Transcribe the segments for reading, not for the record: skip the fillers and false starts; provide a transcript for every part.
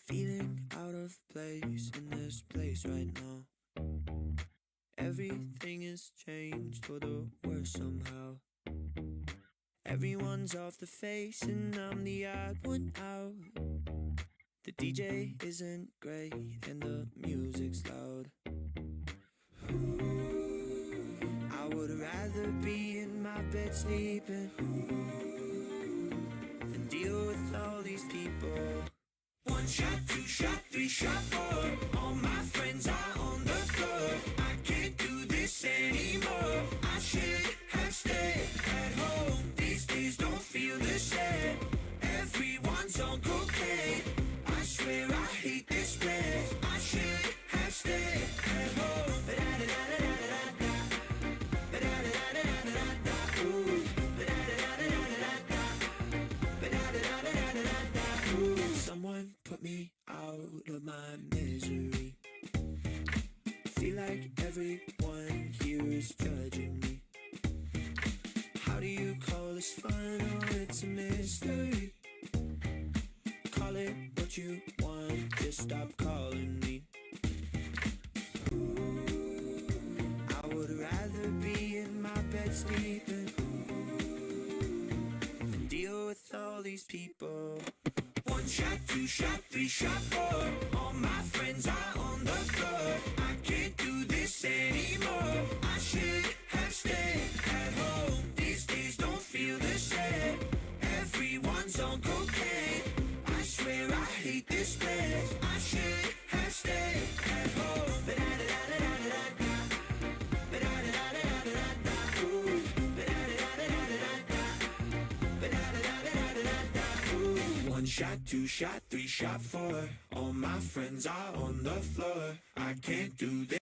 Feeling out of place in this place right now. Everything has changed for the worse somehow. Everyone's off the face and I'm the odd one out. The DJ isn't great and the music's loud. I would rather be in my bed sleeping than deal with all these people. One shot, two shot, three shot, four. All my friends are on the floor. I can't do this anymore. I should have stayed at home. These days don't feel the same. Everyone's on cocaine. I swear I hate this place. I should have stayed at home. Someone put me out of my misery. Feel like everyone here is judging me. How do you call this fun or it's a mystery? Call it what you want, just stop calling me. I would rather be in my bed sleeping than deal with all these people. One shot, two shot, three shot, four. All my friends are on the floor. I can't do this anymore. I should have stayed at home. These days don't feel the same. Everyone's on cocaine. I swear I hate this place. I should have stayed at home. One shot, two shot, three shot, four. All my friends are on the floor. I can't do this.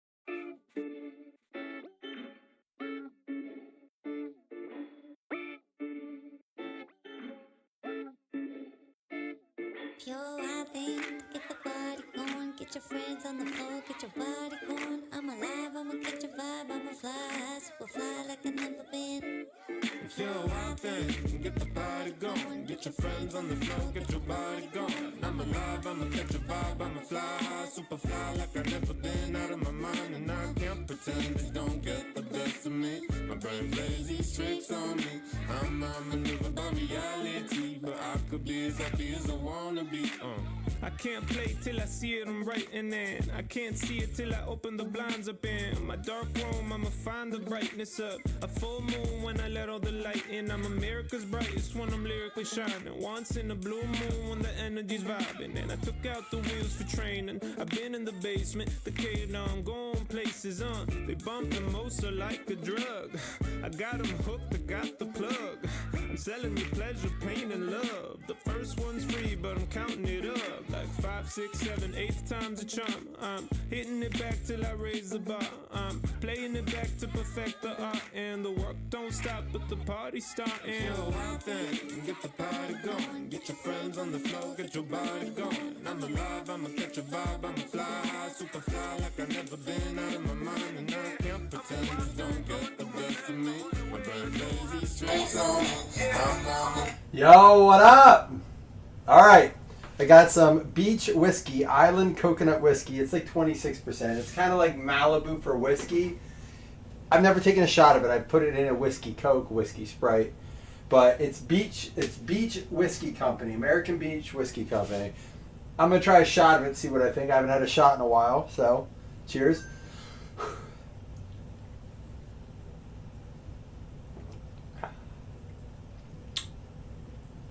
Pure wild thing, get the party going. Get your friends on the floor, get your body going. I'm alive, I'ma catch a vibe, I'ma fly, super fly like I've never been. You're a wild thing, get the party going. Get your friends on the floor, get your body going. I'm alive, I'ma catch a vibe, I'ma fly high, super fly like I've never been. Out of my mind and I can't pretend it don't get the best of me. My brain plays these tricks on me. I'm maneuvered by reality, but I could be as happy as I wanna be. I can't play till I see it, I'm writing in. I can't see it till I open the blinds up in my dark room, I'ma find the brightness up. A full moon when I let all the light in. I'm America's brightest when I'm lyrically shining. Once in a blue moon when the energy's vibing. And I took out the wheels for training. I've been in the basement, the cave now I'm going places they bump the most are like a drug. I got them hooked, I got the plug. I'm selling you pleasure, pain and love. The first one's free but I'm counting it up. Like 5, 6, 7, 8 times a charm. I'm hitting it back till I raise the bar. I'm playing it back to perfect the art. And the work don't stop but the party's starting. You're a wild thing, get the party going. Get your friends on the floor, get your body going. I'm alive, I'ma catch a vibe, I'ma fly high, super fly like I've never been. Out of my mind and I can't pretend it don't get the best of me. My brain plays these tricks on me. I'm on it. Yo, what up? All right, I got some beach whiskey, island coconut whiskey. It's like 26%. It's kind of like Malibu for whiskey. I've never taken a shot of it. I put it in a whiskey Coke, whiskey Sprite, but it's Beach Whiskey Company, American Beach Whiskey Company. I'm gonna try a shot of it, see what I think. I haven't had a shot in a while, so cheers.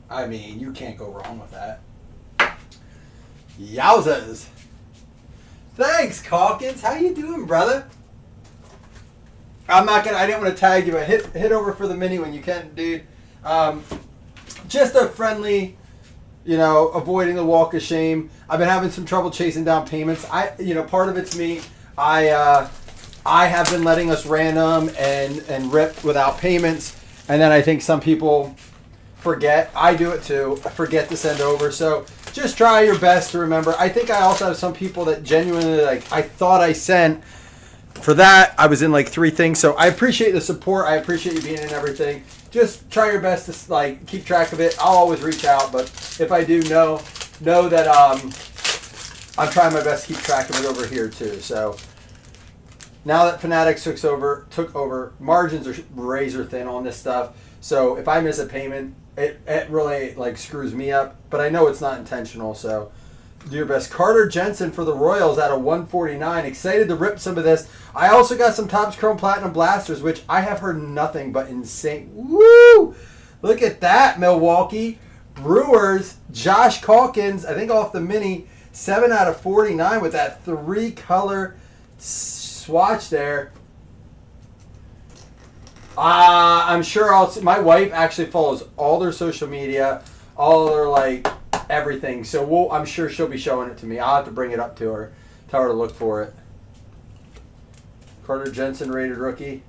I mean, you can't go wrong with that. Yowzas! Thanks, Calkins. How you doing, brother? I didn't want to tag you, but hit over for the mini when you can, dude. Just a friendly, avoiding the walk of shame. I've been having some trouble chasing down payments. Part of it's me. I have been letting us random and rip without payments, and then I think some people forget. I do it too. I forget to send over. So just try your best to remember. I think I also have some people that genuinely I thought I sent. For that, I was in 3 things. So I appreciate the support. I appreciate you being in everything. Just try your best to keep track of it. I'll always reach out, but if I do, know know that I'm trying my best to keep track of it over here too. So now that Fanatics took over, margins are razor thin on this stuff. So if I miss a payment, it really like screws me up. But I know it's not intentional, so do your best. Carter Jensen for the Royals at a 149. Excited to rip some of this. I also got some Topps Chrome Platinum Blasters, which I have heard nothing but insane. Woo! Look at that, Milwaukee. Brewers, Josh Calkins, I think off the mini, 7 out of 49 with that 3-color swatch there. I'm sure I'll see. My wife actually follows all their social media, all their like everything. So I'm sure she'll be showing it to me. I'll have to bring it up to her, tell her to look for it. Carter Jensen rated rookie.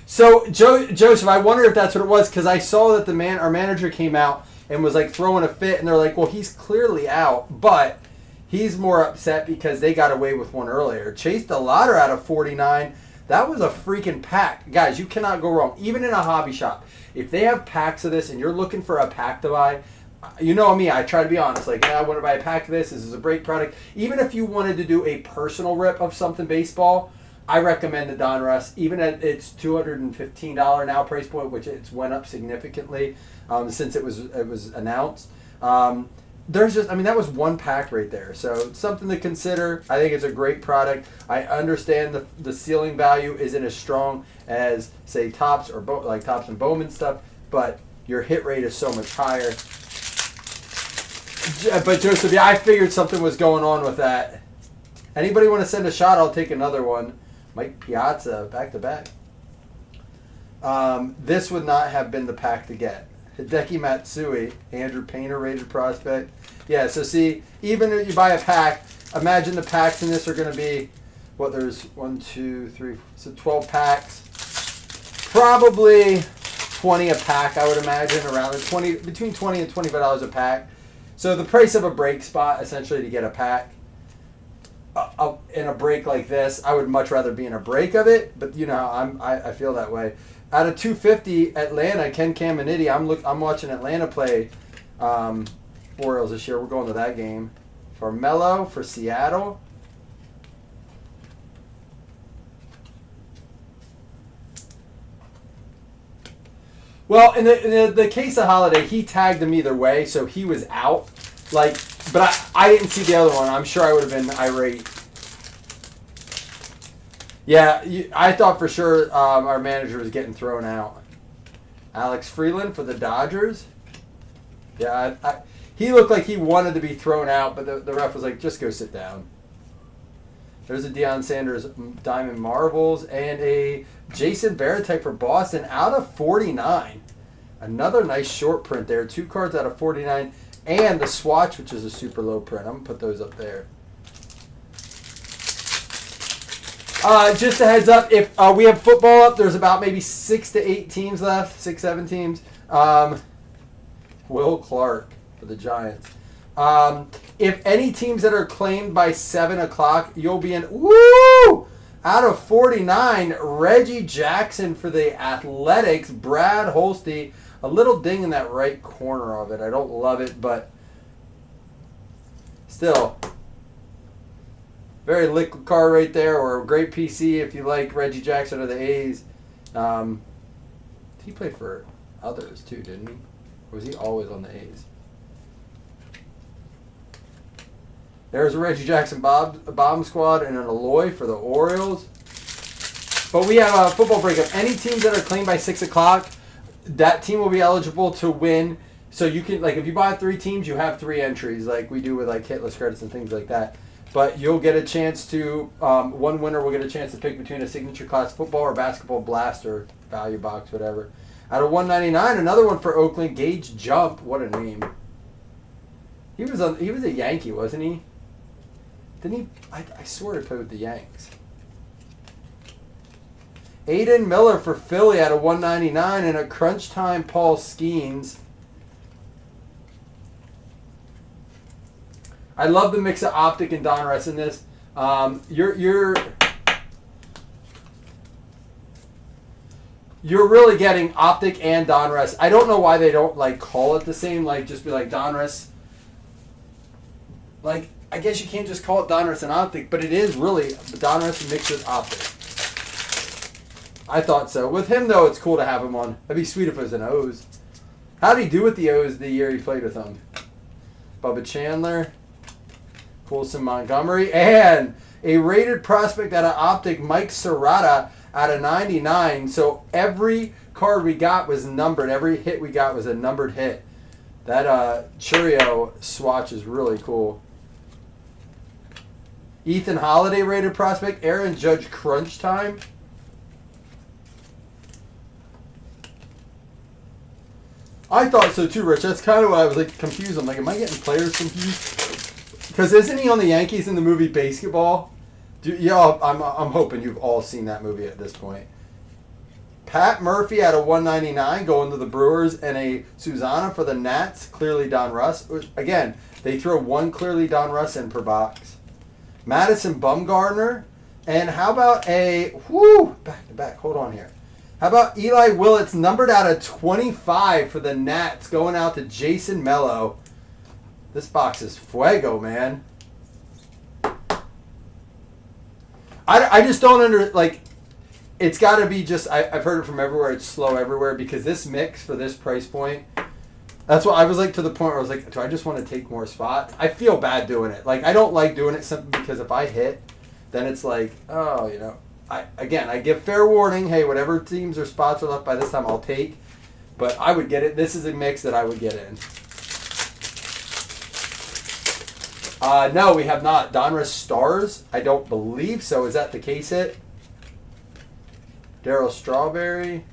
So Joseph, I wonder if that's what it was, because I saw that our manager came out and was like throwing a fit, and they're like, well, he's clearly out, but he's more upset because they got away with one earlier. Chase DeLauder out of 49. That was a freaking pack. Guys, you cannot go wrong. Even in a hobby shop, if they have packs of this and you're looking for a pack to buy, you know me, I try to be honest. Like, I want to buy a pack of this. This is a great product. Even if you wanted to do a personal rip of something baseball, I recommend the Donruss, even at its $215 now price point, which it's went up significantly since it was announced. There's just, I mean, that was one pack right there. So it's something to consider. I think it's a great product. I understand the ceiling value isn't as strong as, say, Topps or like Topps and Bowman stuff, but your hit rate is so much higher. But Joseph, yeah, I figured something was going on with that. Anybody want to send a shot? I'll take another one. Mike Piazza, back-to-back. This would not have been the pack to get. Hideki Matsui, Andrew Painter rated prospect. Yeah, so see, even if you buy a pack, imagine the packs in this are going to be, what, there's 1, 2, 3, so 12 packs. Probably 20 a pack, I would imagine, around between $20 and $25 a pack. So the price of a break spot, essentially, to get a pack. In a break like this, I would much rather be in a break of it, but you know, I feel that way. Out of 250, Atlanta, Ken Caminiti. I'm watching Atlanta play Orioles this year. We're going to that game. For Mello, for Seattle. Well, in the case of Holiday, he tagged him either way, so he was out. Like, but I didn't see the other one. I'm sure I would have been irate. Yeah, I thought for sure our manager was getting thrown out. Alex Freeland for the Dodgers. Yeah, he looked like he wanted to be thrown out, but the ref was like, just go sit down. There's a Deion Sanders Diamond Marvels and a Jason Varitek for Boston out of 49. Another nice short print there. 2 cards out of 49. And the swatch, which is a super low print. I'm going to put those up there. Just a heads up, if we have football up, there's about maybe 6 to 8 teams left. 6, 7 teams. Will Clark for the Giants. If any teams that are claimed by 7 o'clock, you'll be in, woo! Out of 49, Reggie Jackson for the Athletics. Brad Holste. A little ding in that right corner of it. I don't love it, but still. Very liquid car right there, or a great PC if you like Reggie Jackson or the A's. He played for others too, didn't he? Or was he always on the A's? There's a Reggie Jackson bomb squad and an Alloy for the Orioles. But we have a football breakup. Any teams that are claimed by 6 o'clock, that team will be eligible to win. So you can, like, if you buy 3 teams, you have 3 entries, like we do with like hitless credits and things like that. But you'll get a chance to, one winner will get a chance to pick between a signature class football or basketball blaster, value box, whatever. Out of 199, another one for Oakland, Gage Jump. What a name. He was a Yankee, wasn't he? Didn't he? I swear he played with the Yanks. Aiden Miller for Philly out of 199 and a crunch time Paul Skeens. I love the mix of Optic and Donruss in this. you're really getting Optic and Donruss. I don't know why they don't like call it the same. Like just be like Donruss. Like I guess you can't just call it Donruss and Optic, but it is really Donruss mixed with Optic. I thought so. With him though, it's cool to have him on. That'd be sweet if it was an O's. How did he do with the O's the year he played with them? Bubba Chandler, Coulson Montgomery, and a rated prospect out of Optic, Mike Serrata, out of 99. So every card we got was numbered. Every hit we got was a numbered hit. That Churio swatch is really cool. Ethan Holiday rated prospect. Aaron Judge crunch time. I thought so too, Rich. That's kind of why I was like confused. I'm like, am I getting players confused? Because isn't he on the Yankees in the movie Basketball? I'm hoping you've all seen that movie at this point. Pat Murphy out of 199 going to the Brewers, and a Susanna for the Nats. Clearly Donruss. Again, they throw one Clearly Donruss in per box. Madison Bumgarner. And how about a... back to back. Hold on here. How about Eli Willits, numbered out of 25 for the Nats, going out to Jason Mello. This box is fuego, man. I just don't like, it's got to be just, I've heard it from everywhere, it's slow everywhere, because this mix for this price point, that's what I was like to the point where I was like, do I just want to take more spots? I feel bad doing it. Like, I don't like doing it simply because if I hit, then it's like, oh, you know. I give fair warning. Hey, whatever teams or spots are left by this time, I'll take. But I would get it. This is a mix that I would get in. No, we have not. Donruss Stars? I don't believe so. Is that the case hit? Darryl Strawberry.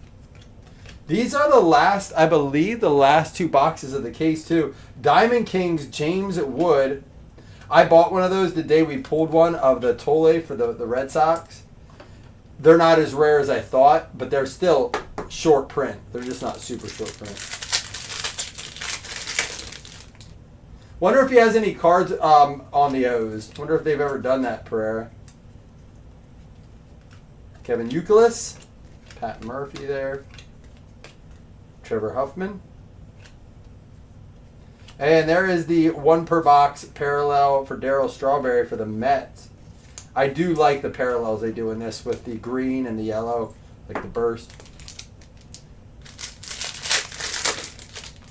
These are the last, I believe, the last two boxes of the case, too. Diamond Kings, James Wood. I bought one of those the day we pulled one of the Tolle for the Red Sox. They're not as rare as I thought, but they're still short print. They're just not super short print. Wonder if he has any cards on the O's. Wonder if they've ever done that, Pereira. Kevin Youkilis. Pat Murphy there. Trevor Huffman. And there is the one per box parallel for Darryl Strawberry for the Mets. I do like the parallels they do in this with the green and the yellow, like the burst.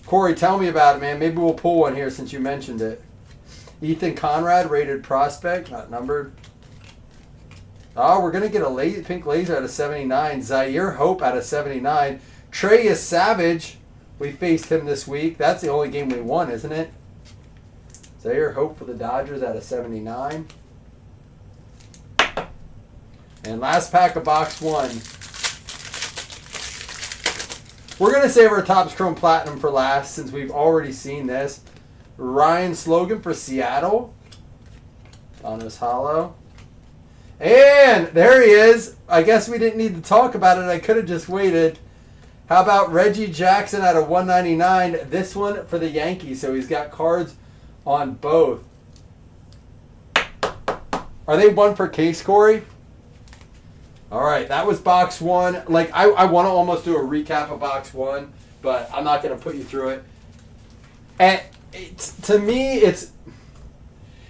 Corey, tell me about it, man. Maybe we'll pull one here since you mentioned it. Ethan Conrad, rated prospect, not numbered. Oh, we're going to get a pink laser out of 79. Zaire Hope out of 79. Trey Savage, we faced him this week. That's the only game we won, isn't it? Zaire Hope for the Dodgers out of 79. And last pack of box one. We're going to save our Topps Chrome Platinum for last since we've already seen this. Ryan Slogan for Seattle. Donruss Hollow. And there he is. I guess we didn't need to talk about it. I could have just waited. How about Reggie Jackson out of 199? This one for the Yankees. So he's got cards on both. Are they one per case, Corey? All right, that was box one. Like, I want to almost do a recap of box one, but I'm not going to put you through it. And to me, it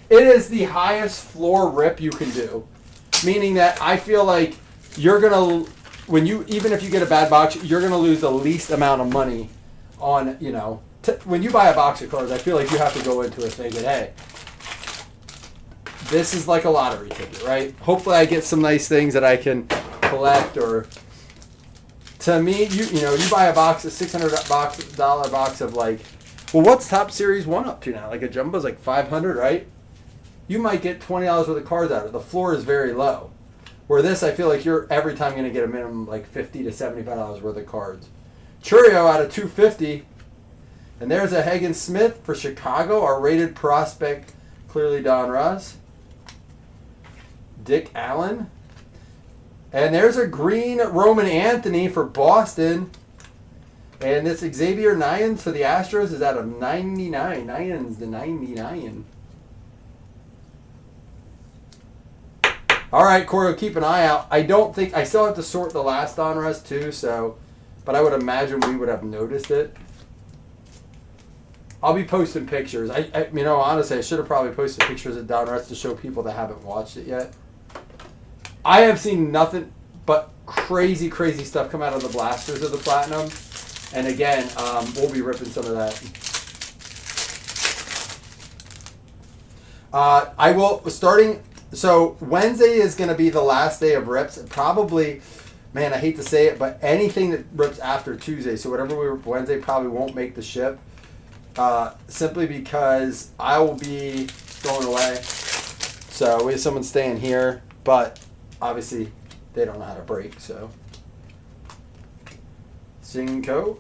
is the highest floor rip you can do. Meaning that I feel like you're going to, even if you get a bad box, you're going to lose the least amount of money on, you know, when you buy a box of cards, I feel like you have to go into it thinking, hey, this is like a lottery ticket, right? Hopefully I get some nice things that I can collect, or to me, you buy a box, a $600 box of like, well, what's Top Series 1 up to now? Like a jumbo's like $500, right? You might get $20 worth of cards out of it. The floor is very low. Where this, I feel like you're every time going to get a minimum like $50 to $75 worth of cards. Churio out of 250. And there's a Hagen Smith for Chicago, our rated prospect, clearly Donruss. Dick Allen. And there's a green Roman Anthony for Boston. And this Xavier Nyans for the Astros is out of 99. Nyans to 99. All right, Corey, keep an eye out. I still have to sort the last Donruss too, so but I would imagine we would have noticed it. I'll be posting pictures. Honestly, I should have probably posted pictures of Donruss to show people that haven't watched it yet. I have seen nothing but crazy, crazy stuff come out of the blasters of the Platinum. And again, we'll be ripping some of that. So Wednesday is going to be the last day of rips. Probably, man, I hate to say it, but anything that rips after Tuesday, so whatever we rip Wednesday probably won't make the ship. Simply because I will be going away. So we have someone staying here, but obviously they don't know how to break, so. Cinco.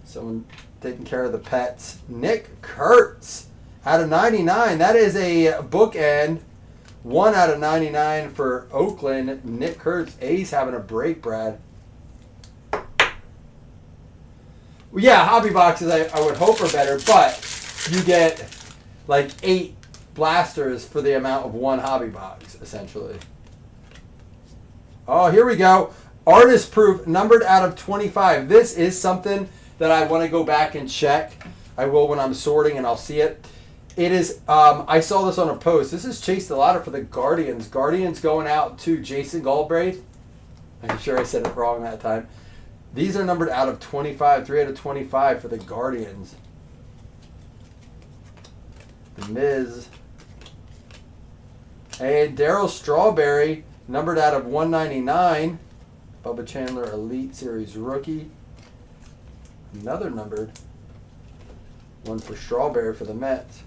Someone taking care of the pets. Nick Kurtz out of 99. That is a bookend. 1 out of 99 for Oakland. Nick Kurtz. A's having a break, Brad. Well, yeah, hobby boxes I would hope are better, but you get like 8 blasters for the amount of 1 hobby box, essentially. Oh, here we go. Artist proof, numbered out of 25. This is something that I want to go back and check. I will when I'm sorting, and I'll see it. It is, I saw this on a post. This is Chase Delata for the Guardians. Guardians going out to Jason Galbraith. I'm sure I said it wrong that time. These are numbered out of 25, 3 out of 25 for the Guardians. The Miz. And Darryl Strawberry, numbered out of 199. Bubba Chandler Elite Series rookie. Another numbered. One for Strawberry for the Mets.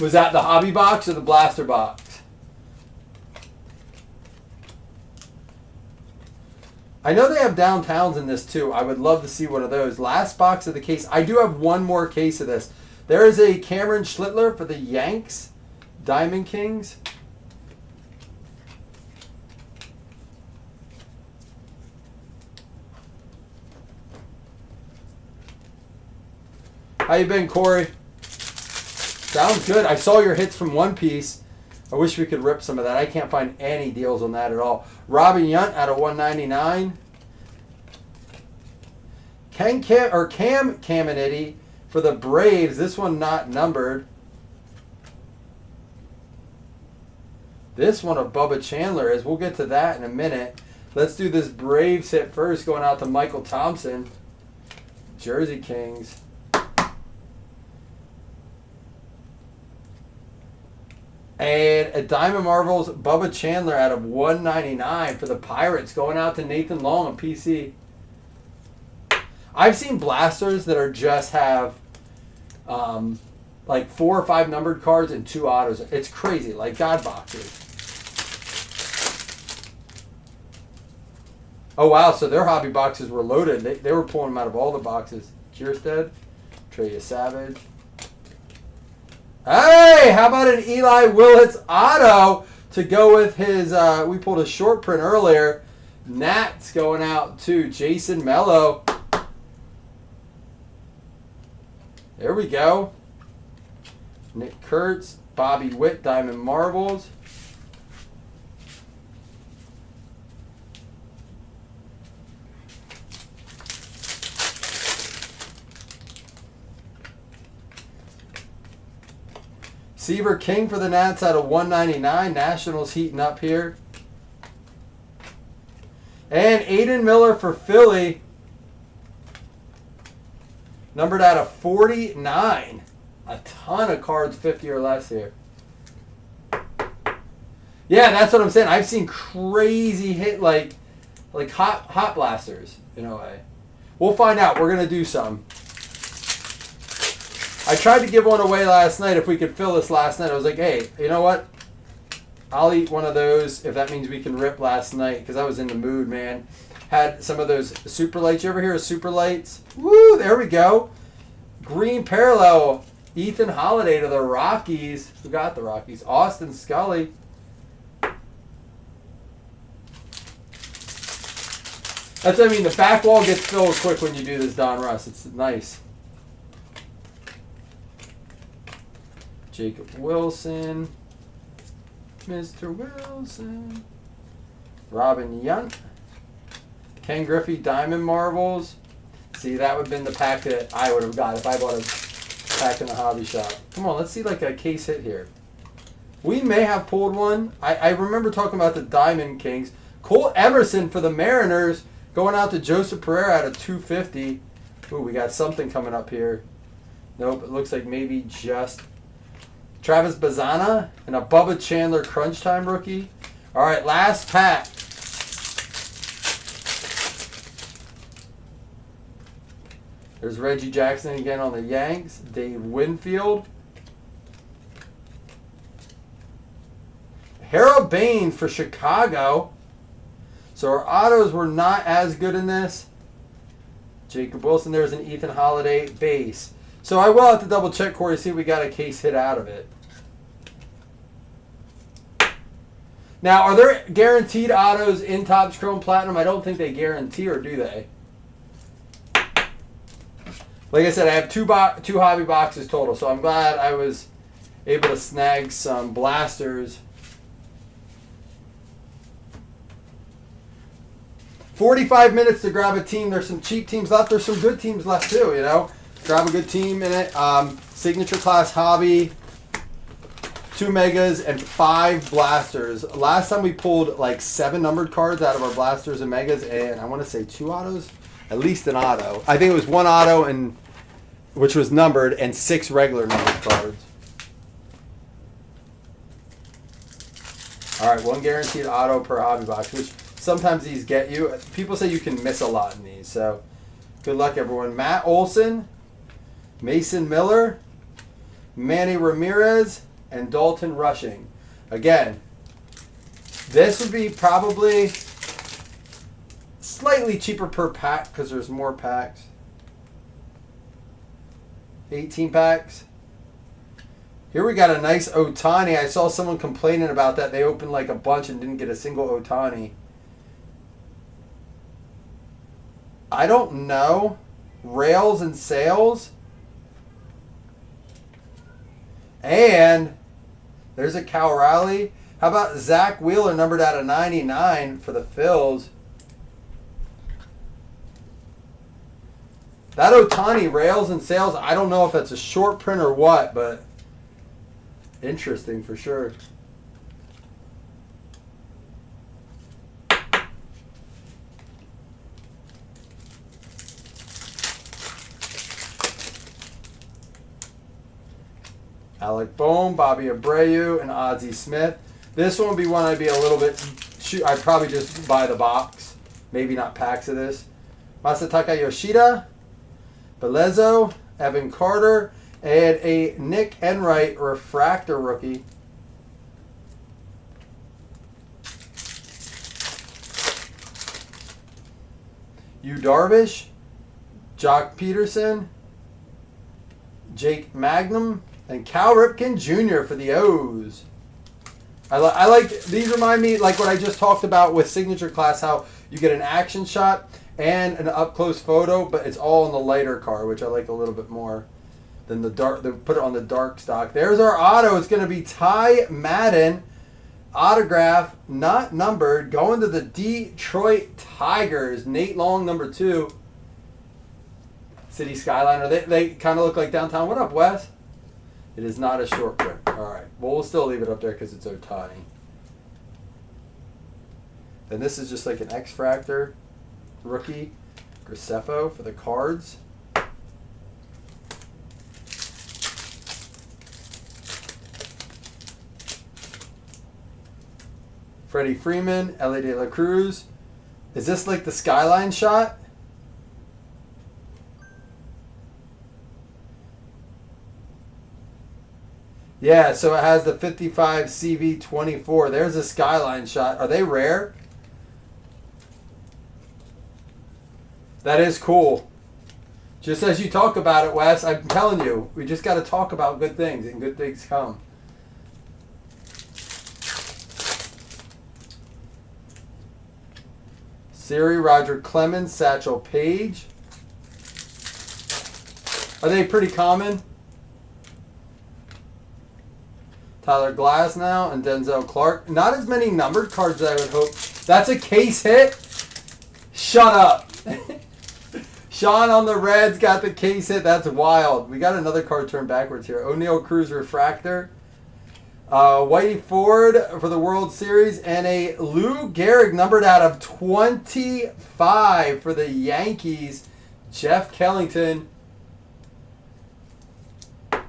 Was that the hobby box or the blaster box? I know they have downtowns in this too. I would love to see one of those. Last box of the case. I do have one more case of this. There is a Cameron Schlittler for the Yanks. Diamond Kings. How you been, Corey? Sounds good. I saw your hits from One Piece. I wish we could rip some of that. I can't find any deals on that at all. Robin Yount out of 199. Cam Caminiti for the Braves. This one not numbered. This one of Bubba Chandler is. We'll get to that in a minute. Let's do this Braves hit first, going out to Michael Thompson. Jersey Kings. And a Diamond Marvels, Bubba Chandler out of 199 for the Pirates, going out to Nathan Long on PC. I've seen blasters that are just have like 4 or 5 numbered cards and 2 autos. It's crazy, like God boxes. Oh wow, so their hobby boxes were loaded. They were pulling them out of all the boxes. Kierstead, Treya Savage. Hey, how about an Eli Willits auto to go with his, we pulled a short print earlier. Nats going out to Jason Mello. There we go. Nick Kurtz, Bobby Witt, Diamond Marbles. Seaver King for the Nats out of 199. Nationals heating up here. And Aiden Miller for Philly. Numbered out of 49. A ton of cards 50 or less here. Yeah, that's what I'm saying. I've seen crazy hit like hot blasters in a way. We'll find out. We're going to do some. I tried to give one away last night if we could fill this last night. I was like, hey, you know what? I'll eat one of those if that means we can rip last night because I was in the mood, man. Had some of those super lights. You ever hear of super lights? Woo, there we go. Green parallel. Ethan Holiday to the Rockies. Who got the Rockies? Austin Scully. That's what I mean. The back wall gets filled quick when you do this, Donruss. It's nice. Jacob Wilson. Mr. Wilson. Robin Yunt. Ken Griffey Diamond Marbles. See, that would have been the pack that I would have got if I bought a pack in the hobby shop. Come on, let's see like a case hit here. We may have pulled one. I remember talking about the Diamond Kings. Cole Emerson for the Mariners going out to Joseph Pereira at a 250. Ooh, we got something coming up here. Nope, it looks like maybe just Travis Bazana and a Bubba Chandler Crunch Time rookie. All right, last pack. There's Reggie Jackson again on the Yanks. Dave Winfield. Harold Baines for Chicago. So our autos were not as good in this. Jacob Wilson. There's an Ethan Holiday base. So I will have to double check, Corey, see if we got a case hit out of it. Now, are there guaranteed autos in Topps Chrome Platinum? I don't think they guarantee, or do they? Like I said, I have two hobby boxes total, so I'm glad I was able to snag some blasters. 45 minutes to grab a team. There's some cheap teams left. There's some good teams left too, you know. Grab a good team in it. Signature Class Hobby, 2 Megas, and 5 Blasters. Last time we pulled like 7 numbered cards out of our Blasters and Megas, and I want to say 2 autos. At least an auto. I think it was 1 auto, and which was numbered, and 6 regular numbered cards. All right, 1 guaranteed auto per hobby box, which sometimes these get you. People say you can miss a lot in these, so good luck, everyone. Matt Olson, Mason Miller, Manny Ramirez, and Dalton Rushing. Again, this would be probably slightly cheaper per pack because there's more packs. 18 packs. Here we got a nice Ohtani. I saw someone complaining about that. They opened like a bunch and didn't get a single Ohtani. I don't know. Rails and Sales. And there's a Cal Raleigh. How about Zach Wheeler, numbered out of 99 for the Phils? That Ohtani, Rails and Sales, I don't know if that's a short print or what, but interesting for sure. Alec Bohm, Bobby Abreu, and Ozzie Smith. This one would be one I'd be a little bit... I'd probably just buy the box. Maybe not packs of this. Masataka Yoshida, Belezo, Evan Carter, and a Nick Enright refractor rookie. Yu Darvish, Jock Peterson, Jake Magnum, and Cal Ripken Jr. for the O's. I like, these remind me like what I just talked about with Signature Class, how you get an action shot and an up-close photo, but it's all in the lighter card, which I like a little bit more than the dark. They put it on the dark stock. There's our auto. It's going to be Ty Madden, autograph, not numbered, going to the Detroit Tigers. Nate Long, number 2. City Skyliner. They kind of look like downtown. What up, Wes? It is not a short print. All right. Well, we'll still leave it up there because it's Ohtani. Then this is just like an X-Fractor rookie. Graceffo for the Cards. Freddie Freeman, Ellie De La Cruz. Is this like the Skyline shot? Yeah, so it has the 55 CV24. There's a Skyline shot. Are they rare? That is cool. Just as you talk about it, Wes, I'm telling you, we just got to talk about good things, and good things come. Siri, Roger Clemens, Satchel Paige. Are they pretty common? Tyler Glasnow and Denzel Clark. Not as many numbered cards as I would hope. That's a case hit? Shut up. Sean on the Reds got the case hit. That's wild. We got another card turned backwards here. O'Neal Cruz Refractor. Whitey Ford for the World Series. And a Lou Gehrig numbered out of 25 for the Yankees. Jeff Kellington.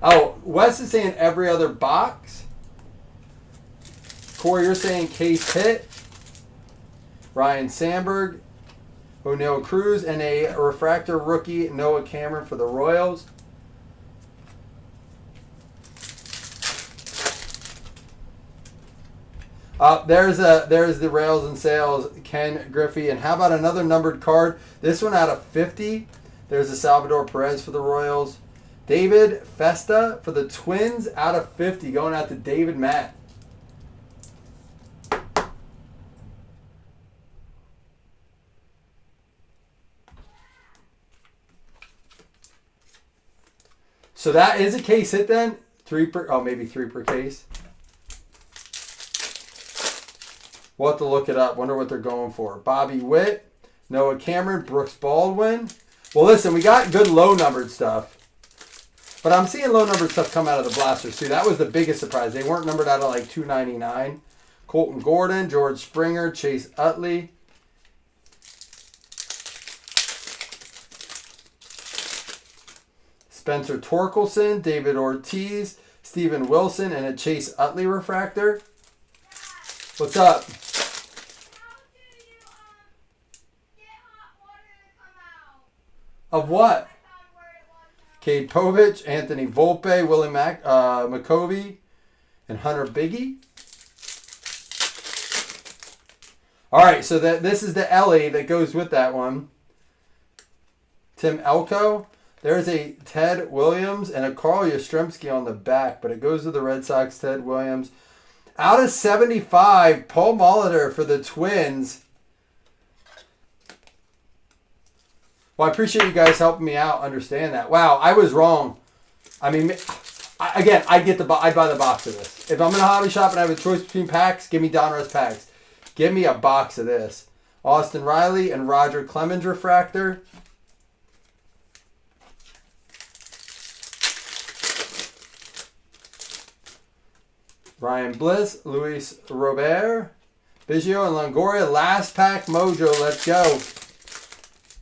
Oh, Wes is saying every other box. Corey, you're saying case hit. Ryan Sandberg. O'Neal Cruz. And a refractor rookie, Noah Cameron for the Royals. There's the Rails and Sales, Ken Griffey. And how about another numbered card? This one out of 50. There's a Salvador Perez for the Royals. David Festa for the Twins out of 50. Going out to David Matt. So that is a case hit then? Maybe 3 per case. We'll have to look it up. Wonder what they're going for. Bobby Witt, Noah Cameron, Brooks Baldwin. Well, listen, we got good low-numbered stuff. But I'm seeing low-numbered stuff come out of the blasters, too. That was the biggest surprise. They weren't numbered out of like $2.99. Colton Gordon, George Springer, Chase Utley. Spencer Torkelson, David Ortiz, Steven Wilson, and a Chase Utley refractor. What's up? Of what? Cade Povich, Anthony Volpe, Willie McCovey, and Hunter Biggie. All right, so this is the Ellie that goes with that one. Tim Elko. There's a Ted Williams and a Carl Yastrzemski on the back, but it goes to the Red Sox, Ted Williams. Out of 75, Paul Molitor for the Twins. Well, I appreciate you guys helping me out understand that. Wow, I was wrong. I mean, again, I'd buy the box of this. If I'm in a hobby shop and I have a choice between packs, give me Donruss packs. Give me a box of this. Austin Riley and Roger Clemens refractor. Ryan Bliss, Luis Robert, Biggio, and Longoria. Last pack mojo. Let's go.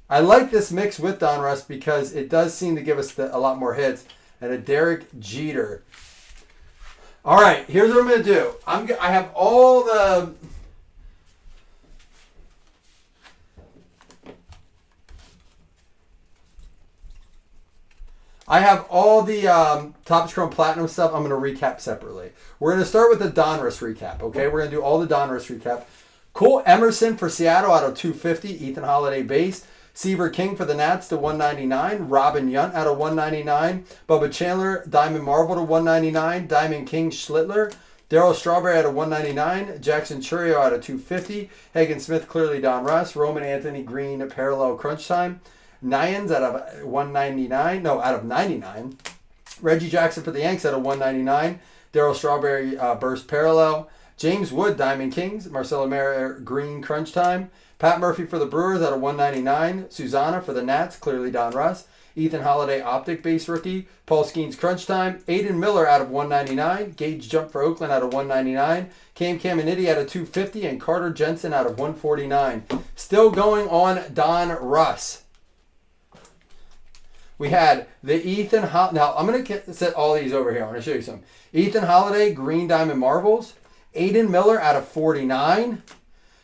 I like this mix with Donruss because it does seem to give us a lot more hits. And a Derek Jeter. All right, here's what I'm going to do. I have all the... Topps Chrome Platinum stuff I'm going to recap separately. We're going to start with the Donruss recap, okay? We're going to do all the Donruss recap. Cole Emerson for Seattle out of 250. Ethan Holiday base. Seaver King for the Nats to 199. Robin Yount out of 199. Bubba Chandler, Diamond Marvel to 199. Diamond King Schlittler. Darryl Strawberry out of 199. Jackson Churio out of 250. Hagen Smith clearly Donruss. Roman Anthony Green parallel crunch time. Nyans out of 199. No, out of 99. Reggie Jackson for the Yanks out of 199. Darryl Strawberry burst parallel. James Wood Diamond Kings. Marcelo Mera Green crunch time. Pat Murphy for the Brewers out of 199. Susanna for the Nats, clearly Donruss. Ethan Holiday optic base rookie. Paul Skeens crunch time. Aiden Miller out of 199. Gage Jump for Oakland out of 199. Cam Caminiti out of 250. And Carter Jensen out of 149. Still going on Donruss. We had the Ethan Holiday. Now, I'm going to set all these over here. I want to show you some. Ethan Holiday, Green Diamond Marvels. Aiden Miller out of 49.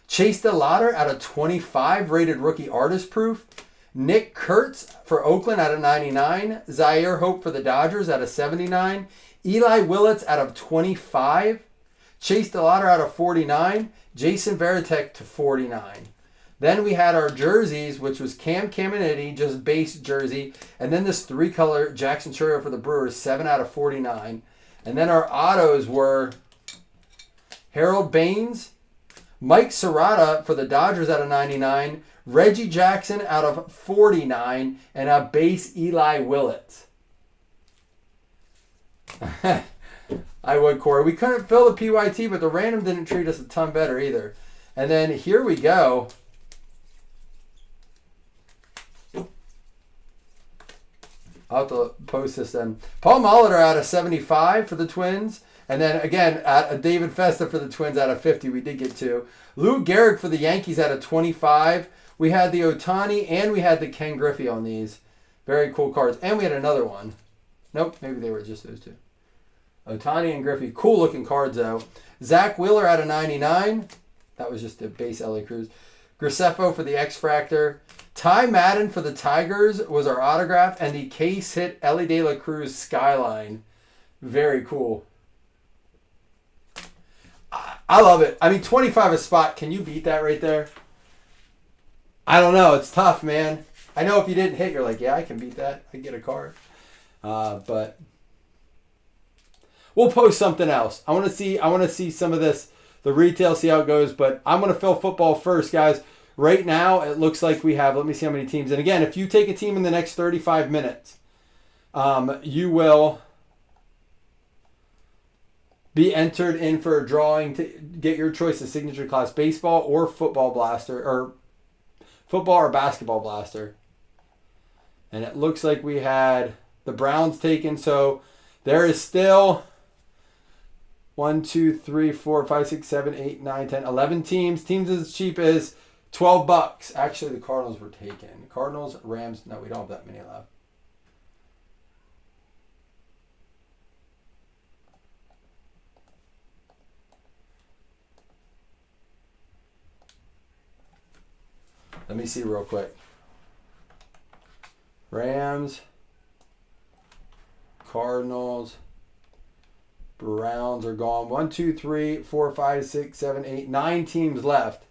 Chase DeLauder out of 25. Rated rookie artist proof. Nick Kurtz for Oakland out of 99. Zaire Hope for the Dodgers out of 79. Eli Willits out of 25. Chase DeLauder out of 49. Jason Varitek to 49. Then we had our jerseys, which was Cam Caminiti, just base jersey. And then this 3-color Jackson Churio for the Brewers, 7 out of 49. And then our autos were Harold Baines, Mike Serrata for the Dodgers out of 99, Reggie Jackson out of 49, and a base Eli Willits. I would, Corey. We couldn't fill the PYT, but the random didn't treat us a ton better either. And then here we go. I'll have to post this then. Paul Molitor out of 75 for the Twins. And then again, at a David Festa for the Twins out of 50. We did get 2. Lou Gehrig for the Yankees out of 25. We had the Otani and we had the Ken Griffey on these. Very cool cards. And we had another one. Nope, maybe they were just those 2. Otani and Griffey. Cool looking cards though. Zach Wheeler out of 99. That was just the base LA Cruz. Graceffo for the X-Fractor. Ty Madden for the Tigers was our autograph. And the case hit Ellie De La Cruz Skyline. Very cool. I love it. I mean, 25 a spot. Can you beat that right there? I don't know. It's tough, man. I know if you didn't hit, you're like, yeah, I can beat that. I get a card. But we'll post something else. I want to see some of this, the retail, see how it goes. But I'm going to fill football first, guys. Right now, it looks like we have, let me see how many teams. And again, if you take a team in the next 35 minutes, you will be entered in for a drawing to get your choice of signature class baseball or football blaster, or football or basketball blaster. And it looks like we had the Browns taken. So there is still 1, 2, 3, 4, 5, 6, 7, 8, 9, 10, 11 teams. Teams as cheap as $12. Actually, the Cardinals were taken. Cardinals, Rams. No, we don't have that many left. Let me see real quick. Rams, Cardinals, Browns are gone. 1, 2, 3, 4, 5, 6, 7, 8, 9 teams left.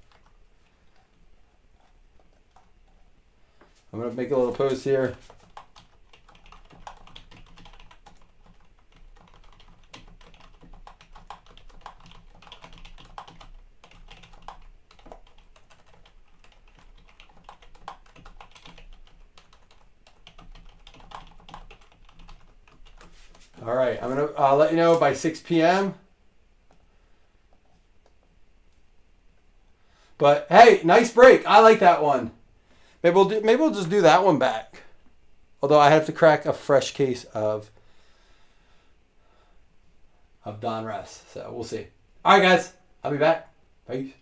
I'm going to make a little post here. All right, I'm going to let you know by 6 p.m. But hey, nice break. I like that one. Maybe we'll just do that one back. Although I have to crack a fresh case of Donruss. So we'll see. All right, guys. I'll be back. Peace.